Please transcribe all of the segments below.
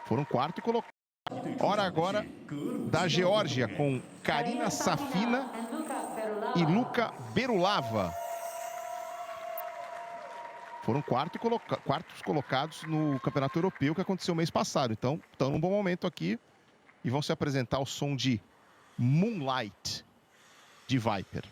Foram quarto e colocado. Hora agora da Geórgia com Karina Safina e Luca Berulava. Foram quartos colocados no Campeonato Europeu que aconteceu mês passado. Então, estão num bom momento aqui e vão se apresentar ao som de Moonlight, de Viper.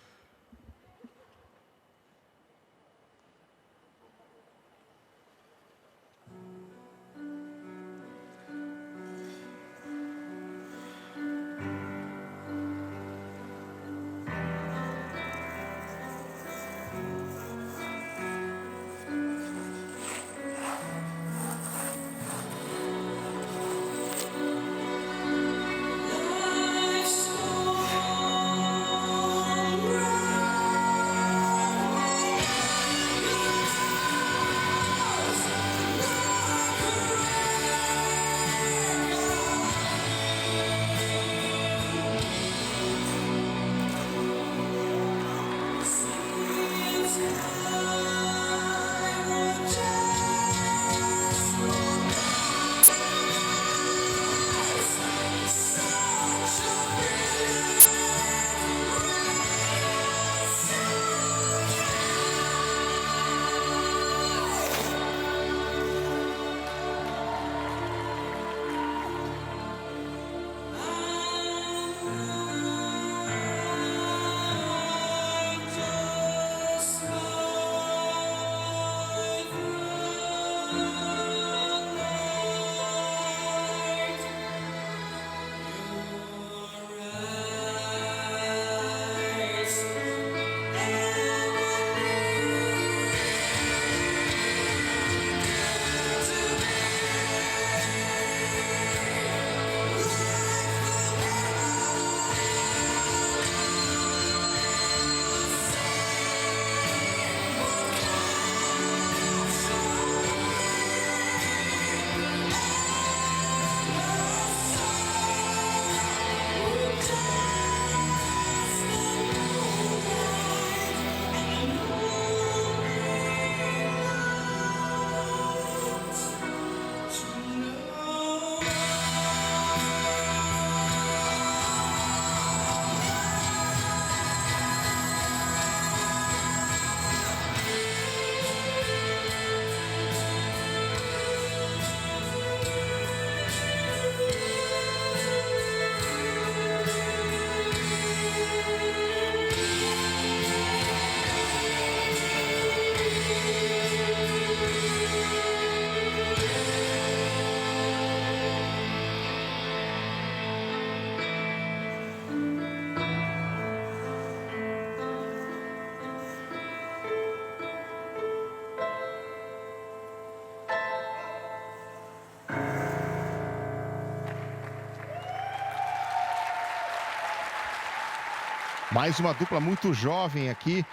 Mais uma dupla muito jovem aqui,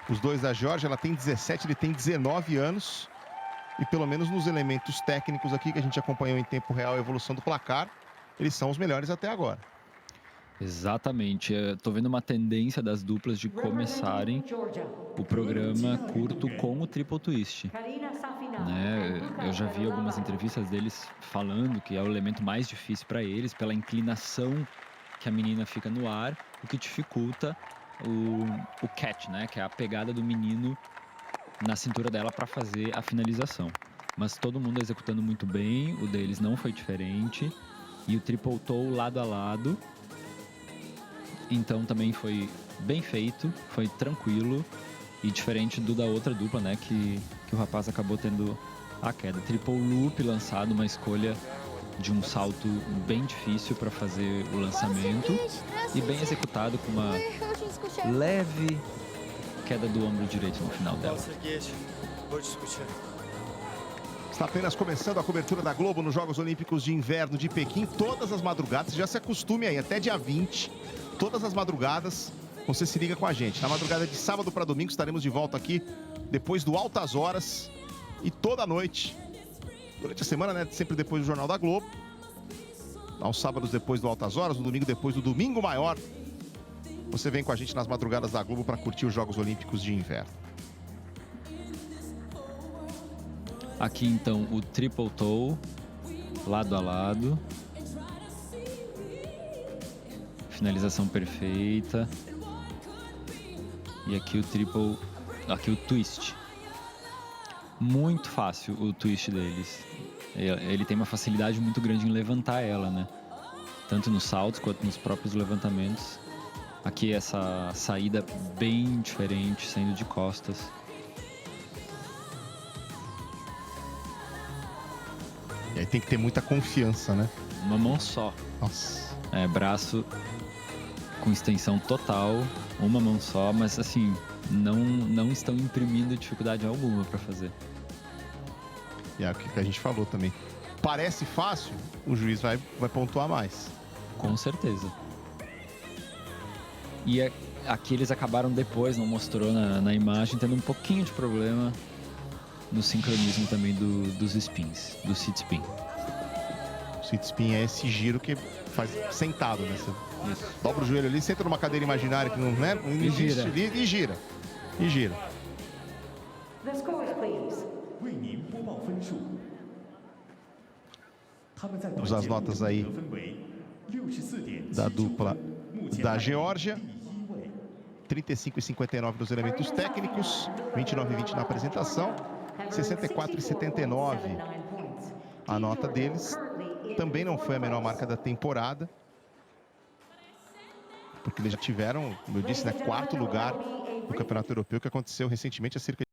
os dois da Geórgia. Ela tem 17, ele tem 19 anos. E pelo menos nos elementos técnicos aqui, que a gente acompanhou em tempo real a evolução do placar, eles são os melhores até agora. Exatamente. Estou vendo uma tendência das duplas de começarem o programa curto com o triple twist. Né? Eu já vi algumas entrevistas deles falando que é o elemento mais difícil para eles, pela inclinação que a menina fica no ar, o que dificulta o catch, né? Que é a pegada do menino na cintura dela para fazer a finalização. Mas todo mundo executando muito bem, o deles não foi diferente. E o triple toe lado a lado. Então também foi bem feito, foi tranquilo. E diferente do da outra dupla, né? Que o rapaz acabou tendo a queda. Triple loop lançado, uma escolha de um salto bem difícil para fazer o lançamento. E bem executado, com uma leve queda do ombro direito no final dela. Está apenas começando a cobertura da Globo nos Jogos Olímpicos de Inverno de Pequim. Todas as madrugadas, já se acostume aí, até dia 20. Todas as madrugadas, você se liga com a gente. Na madrugada de sábado para domingo estaremos de volta aqui, depois do Altas Horas. E toda noite, durante a semana, né? Sempre depois do Jornal da Globo. Aos sábados depois do Altas Horas, no domingo depois do Domingo Maior. Você vem com a gente nas madrugadas da Globo para curtir os Jogos Olímpicos de Inverno. Aqui então o triple toe lado a lado. Finalização perfeita. E aqui o triple, aqui o twist. Muito fácil o twist deles. Ele tem uma facilidade muito grande em levantar ela, né? Tanto nos saltos quanto nos próprios levantamentos. Aqui essa saída bem diferente, saindo de costas. E aí tem que ter muita confiança, né? Uma mão só. Nossa. Braço com extensão total, uma mão só, mas assim, não estão imprimindo dificuldade alguma para fazer. E é o que a gente falou também. Parece fácil, o juiz vai pontuar mais. Com certeza. E aqui eles acabaram depois, não mostrou na imagem, tendo um pouquinho de problema no sincronismo também dos spins, do sit spin. O sit spin é esse giro que faz sentado, né? Você Isso. dobra o joelho ali, senta numa cadeira imaginária que não, né? Não existe ali, e gira. E gira. The scores, please. Vamos às notas aí da dupla da Geórgia. 35 e 59 nos elementos técnicos, 29 e 20 na apresentação, 64 e 79 a nota deles. Também não foi a menor marca da temporada, porque eles já tiveram, como eu disse, né, quarto lugar no Campeonato Europeu, que aconteceu recentemente há cerca